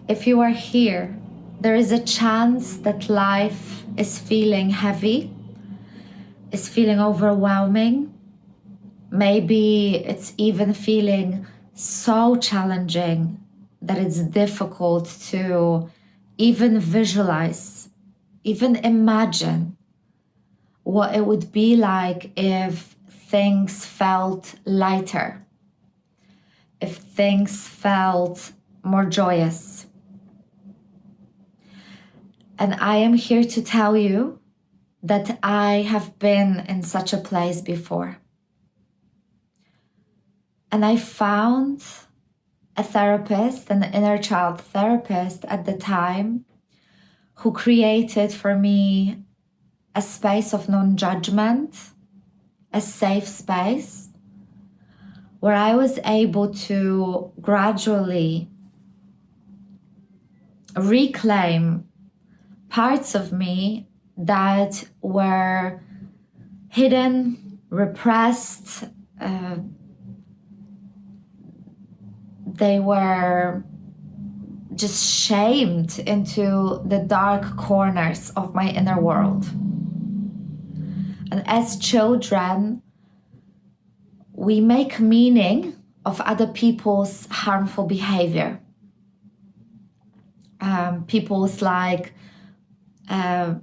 If you are here, there is a chance that life is feeling heavy, is feeling overwhelming. Maybe it's even feeling so challenging that it's difficult to even visualize, even imagine what it would be like if things felt lighter, if things felt more joyous. And I am here to tell you that I have been in such a place before. And I found a therapist, an inner child therapist at the time, who created for me a space of non-judgment, a safe space, where I was able to gradually reclaim parts of me that were hidden, repressed. They were just shamed into the dark corners of my inner world. And as children, we make meaning of other people's harmful behavior. People's like our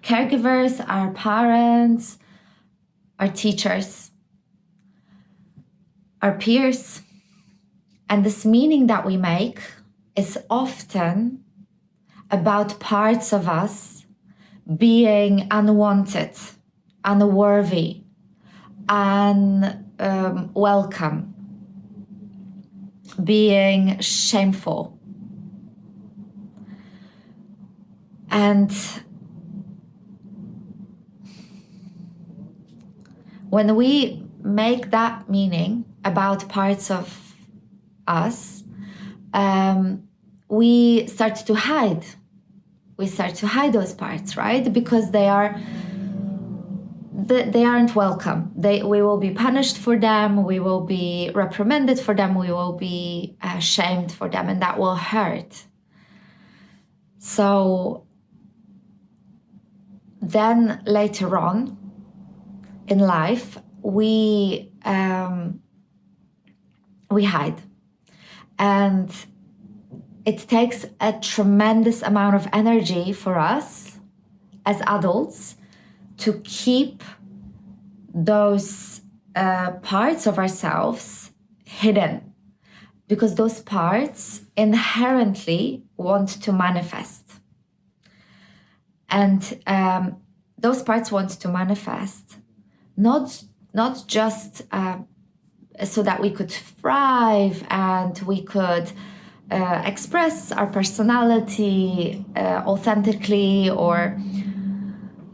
caregivers, our parents, our teachers, our peers. And this meaning that we make is often about parts of us being unwanted, unworthy, unwelcome, being shameful. And when we make that meaning about parts of us, we start to hide. We start to hide those parts, right? Because they aren't welcome. We will be punished for them. We will be reprimanded for them. We will be shamed for them, and that will hurt. So then later on in life, we hide. And it takes a tremendous amount of energy for us as adults to keep those parts of ourselves hidden, because those parts inherently want to manifest. And those parts want to manifest not just so that we could thrive and we could express our personality authentically, or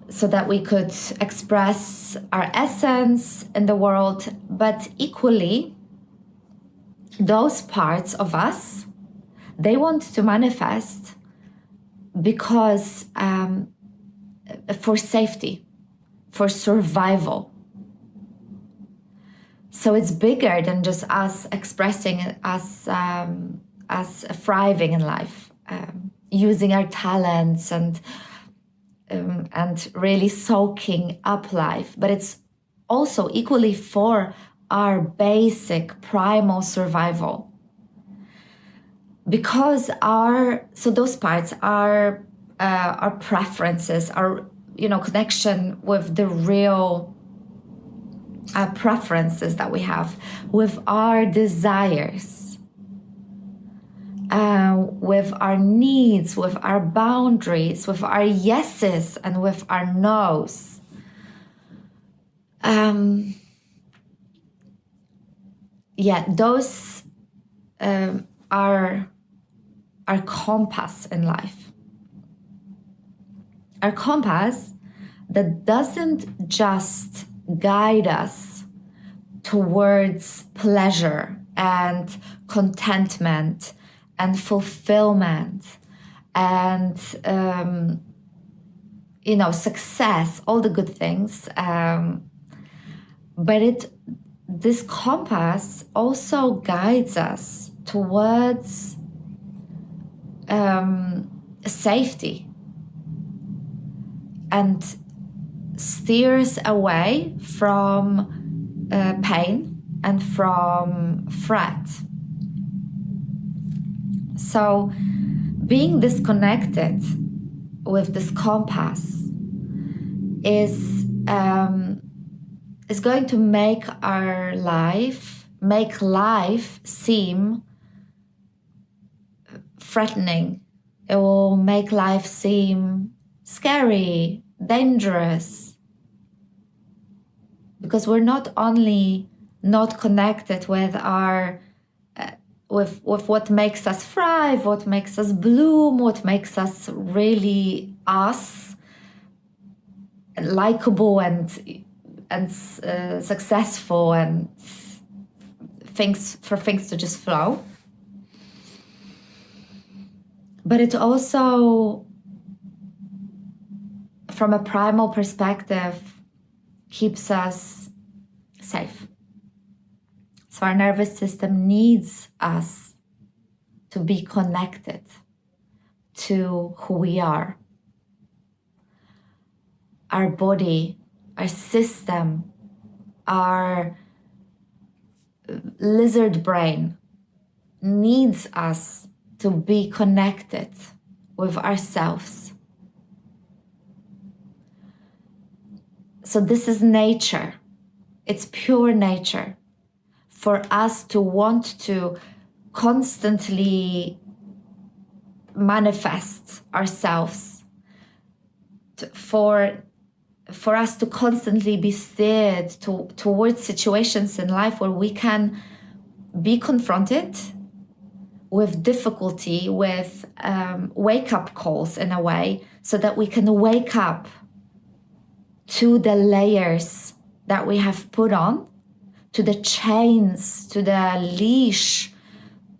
so that we could express our essence in the world, but equally, those parts of us, they want to manifest because for safety, for survival. So it's bigger than just us expressing us thriving in life, using our talents and really soaking up life. But it's also equally for our basic primal survival. Because those parts, our preferences, our connection with the real preferences that we have, with our desires, with our needs, with our boundaries, with our yeses and with our nos. Those are our compass in life. Our compass that doesn't just guide us towards pleasure and contentment and fulfillment and success, all the good things, but this compass also guides us towards safety and steers away from pain and from threat. So being disconnected with this compass is going to make life seem threatening. It will make life seem scary, dangerous, because we're not only not connected with our with what makes us thrive, what makes us bloom, what makes us really us, likable and successful, and things to just flow. But it also, from a primal perspective, keeps us safe. So our nervous system needs us to be connected to who we are. Our body, our system, our lizard brain needs us to be connected with ourselves. So this is nature. It's pure nature for us to want to constantly manifest ourselves, for us to constantly be steered towards situations in life where we can be confronted with difficulty, with wake-up calls in a way, so that we can wake up to the layers that we have put on, to the chains, to the leash,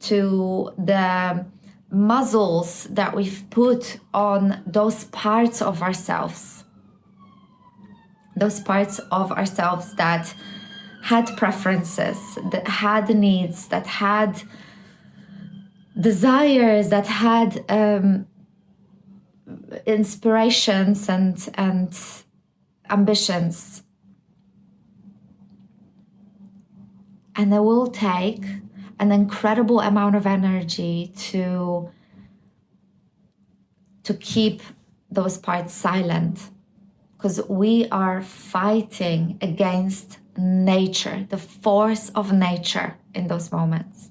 to the muzzles that we've put on those parts of ourselves. Those parts of ourselves that had preferences, that had needs, that had desires, that had inspirations and ambitions. And it will take an incredible amount of energy to keep those parts silent, because we are fighting against nature, the force of nature in those moments.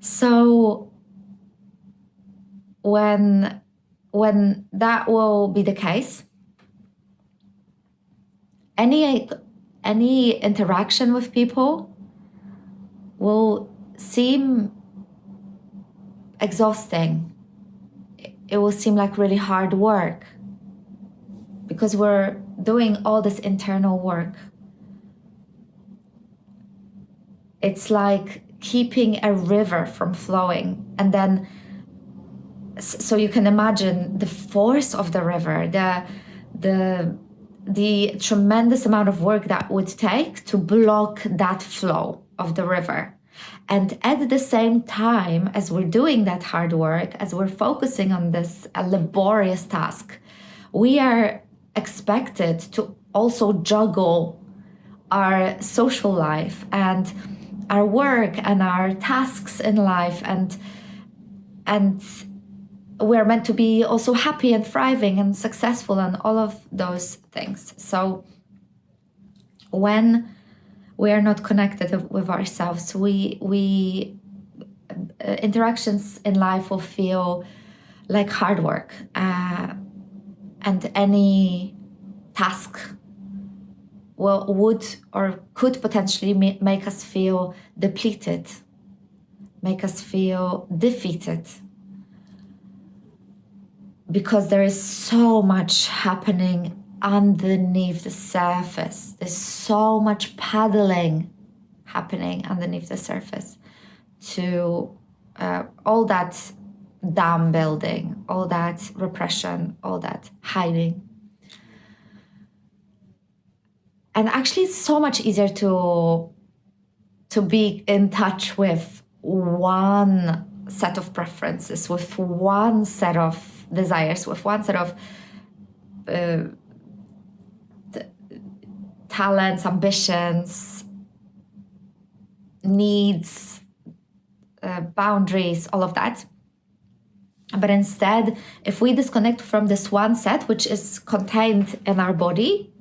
So when that will be the case, any interaction with people will seem exhausting. It will seem like really hard work, because we're doing all this internal work. It's like keeping a river from flowing, and then so you can imagine the force of the river, the tremendous amount of work that would take to block that flow of the river. And at the same time, as we're doing that hard work, as we're focusing on this laborious task, we are expected to also juggle our social life and our work and our tasks in life, and we're meant to be also happy and thriving and successful and all of those things. So when we are not connected with ourselves, we interactions in life will feel like hard work, and any task would or could potentially make us feel depleted, make us feel defeated, because there is so much happening underneath the surface. There's so much paddling happening underneath the surface to all that dam building, all that repression, all that hiding. And actually, it's so much easier to be in touch with one set of preferences, with one set of desires, with one set of talents, ambitions, needs, boundaries, all of that. But instead, if we disconnect from this one set, which is contained in our body,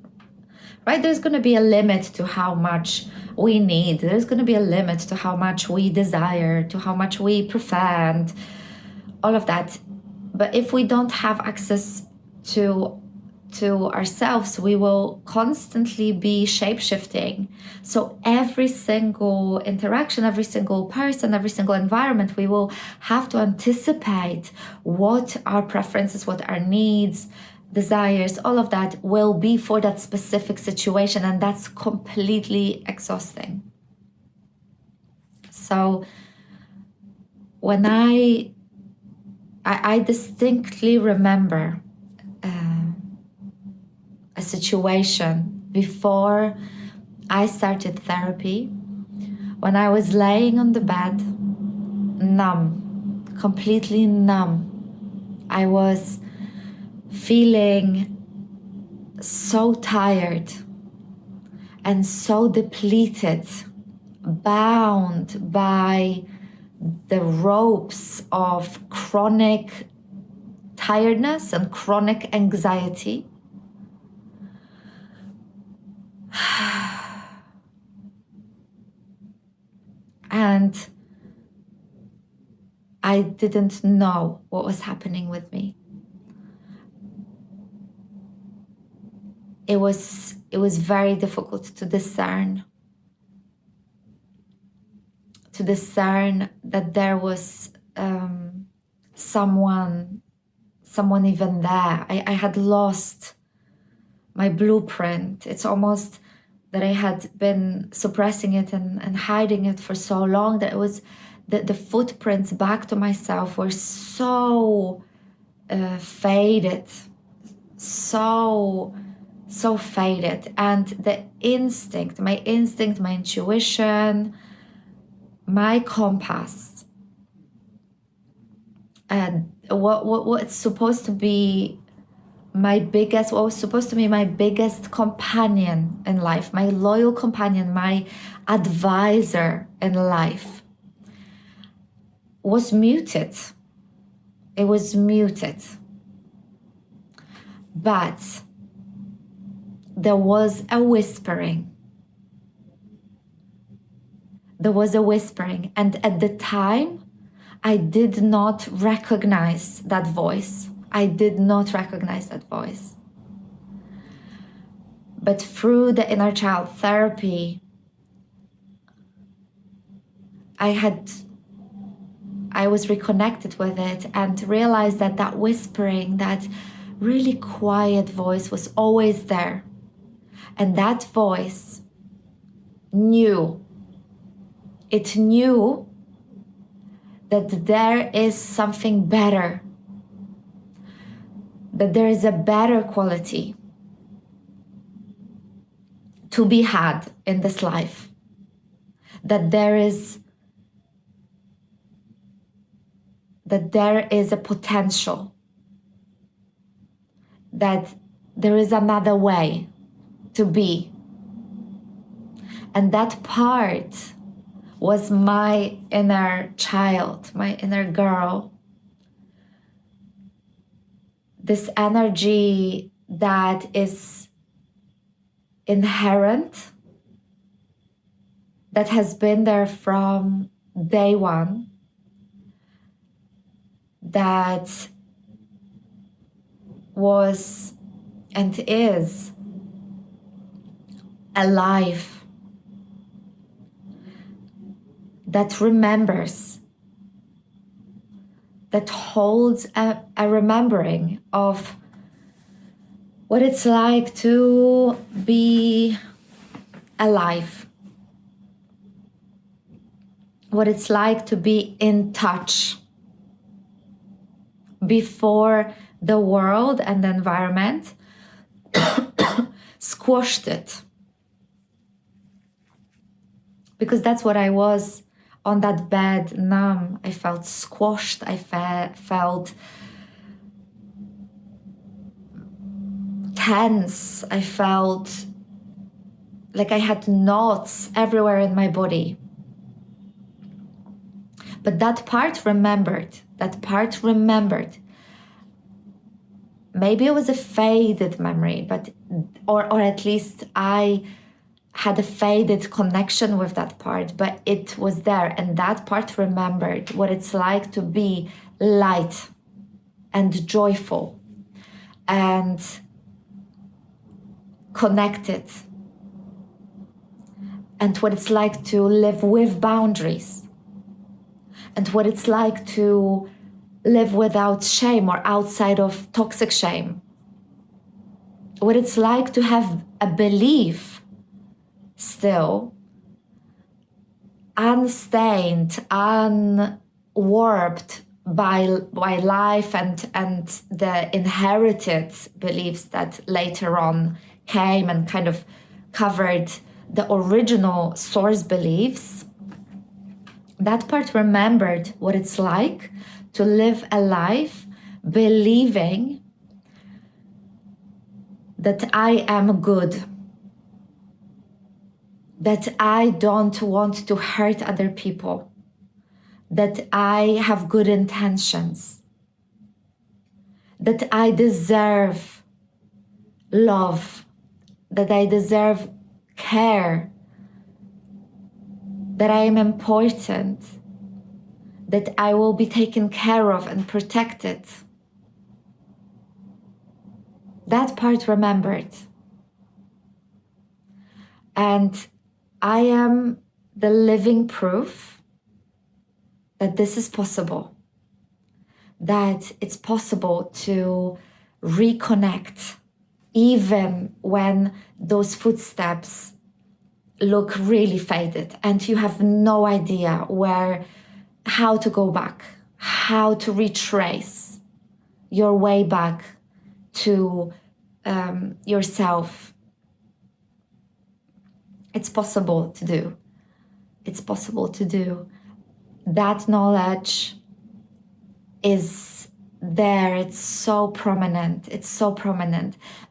right, there's going to be a limit to how much we need. There's going to be a limit to how much we desire, to how much we prefer, and all of that. But if we don't have access to ourselves, we will constantly be shape-shifting. So every single interaction, every single person, every single environment, we will have to anticipate what our preferences, what our needs, desires, all of that will be for that specific situation, and that's completely exhausting. So when I distinctly remember a situation before I started therapy, when I was laying on the bed, numb, completely numb. I was feeling so tired and so depleted, bound by the ropes of chronic tiredness and chronic anxiety. And I didn't know what was happening with me. It was very difficult to discern that there was someone even there. I had lost my blueprint. It's almost that I had been suppressing it and hiding it for so long that it was the footprints back to myself were so faded, so faded. And the instinct, my intuition, my compass, and what's supposed to be what was supposed to be my biggest companion in life, my loyal companion, my advisor in life, was muted. It was muted. But there was a whispering. And at the time, I did not recognize that voice. But through the inner child therapy, I was reconnected with it and realized that whispering, that really quiet voice was always there. And that voice knew that there is something better, that there is a better quality to be had in this life, that there is a potential, that there is another way to be. And that part was my inner child, my inner girl. This energy that is inherent, that has been there from day one, that was and is alive, that remembers, that holds a remembering of what it's like to be alive, what it's like to be in touch before the world and the environment squashed it. Because that's what I was on that bed, numb. I felt squashed. I felt tense. I felt like I had knots everywhere in my body. But that part remembered. Maybe it was a faded memory, or at least I had a faded connection with that part, but it was there, and that part remembered what it's like to be light and joyful and connected, and what it's like to live with boundaries, and what it's like to live without shame or outside of toxic shame, what it's like to have a belief still unstained, unwarped by life and the inherited beliefs that later on came and kind of covered the original source beliefs. That part remembered what it's like to live a life believing that I am good, that I don't want to hurt other people, that I have good intentions, that I deserve love, that I deserve care, that I am important, that I will be taken care of and protected. That part remembered. And I am the living proof that this is possible, that it's possible to reconnect even when those footsteps look really faded and you have no idea how to go back, how to retrace your way back to yourself. It's possible to do. It's possible to do. That knowledge is there. It's so prominent.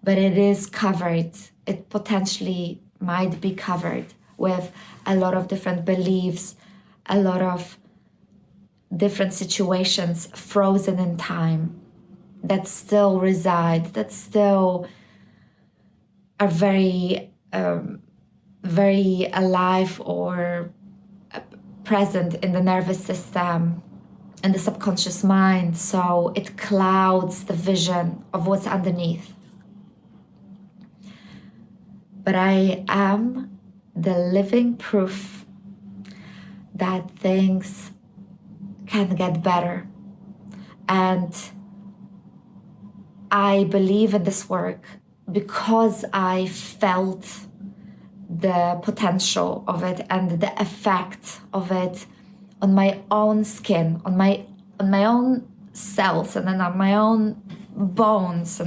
But it is covered. It potentially might be covered with a lot of different beliefs, a lot of different situations frozen in time that still reside, that still are very, very alive or present in the nervous system and the subconscious mind. So it clouds the vision of what's underneath. But I am the living proof that things can get better. And I believe in this work because I felt the potential of it and the effect of it on my own skin, on my own cells, and then on my own bones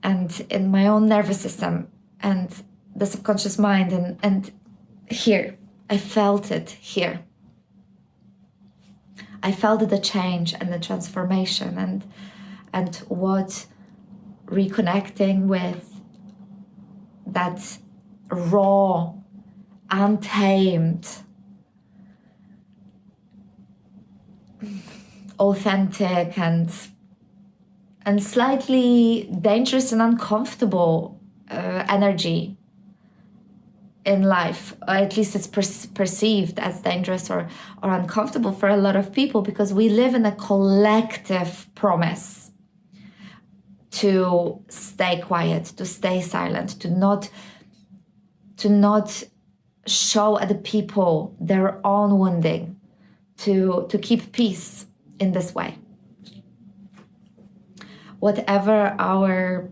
and in my own nervous system and the subconscious mind, and here I felt it here. I felt the change and the transformation and what reconnecting with that raw, untamed, authentic and slightly dangerous and uncomfortable energy in life, or at least it's perceived as dangerous or uncomfortable for a lot of people, because we live in a collective promise to stay quiet, to stay silent, to not show other people their own wounding, to keep peace in this way. Whatever our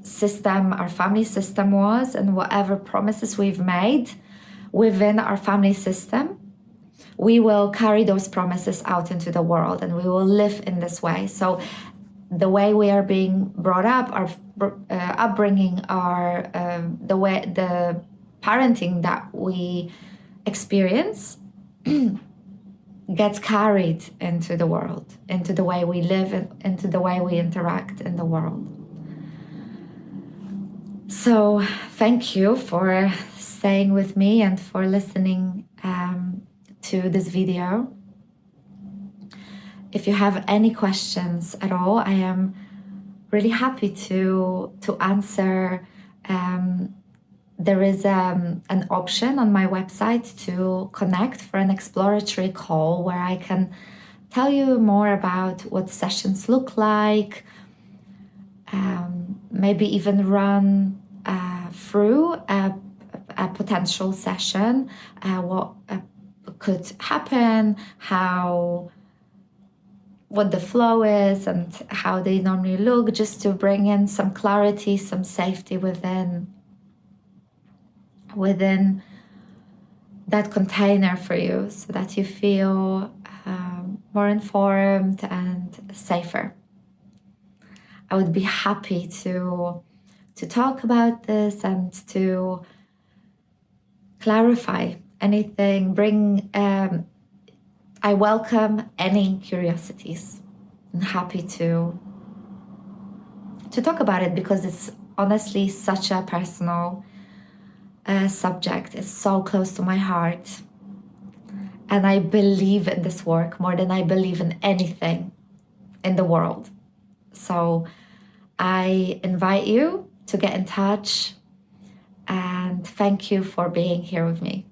system, our family system was, and whatever promises we've made within our family system, we will carry those promises out into the world and we will live in this way. So the way we are being brought up, our upbringing, the parenting that we experience gets carried into the world, into the way we live, into the way we interact in the world. So thank you for staying with me and for listening to this video. If you have any questions at all, I am really happy to answer. There is an option on my website to connect for an exploratory call where I can tell you more about what sessions look like, maybe even run through a potential session, what could happen, what the flow is and how they normally look, just to bring in some clarity, some safety within that container for you, so that you feel more informed and safer. I would be happy to talk about this and to clarify anything, I welcome any curiosities. I'm happy to talk about it, because it's honestly such a personal subject. It's so close to my heart. And I believe in this work more than I believe in anything in the world. So I invite you to get in touch, and thank you for being here with me.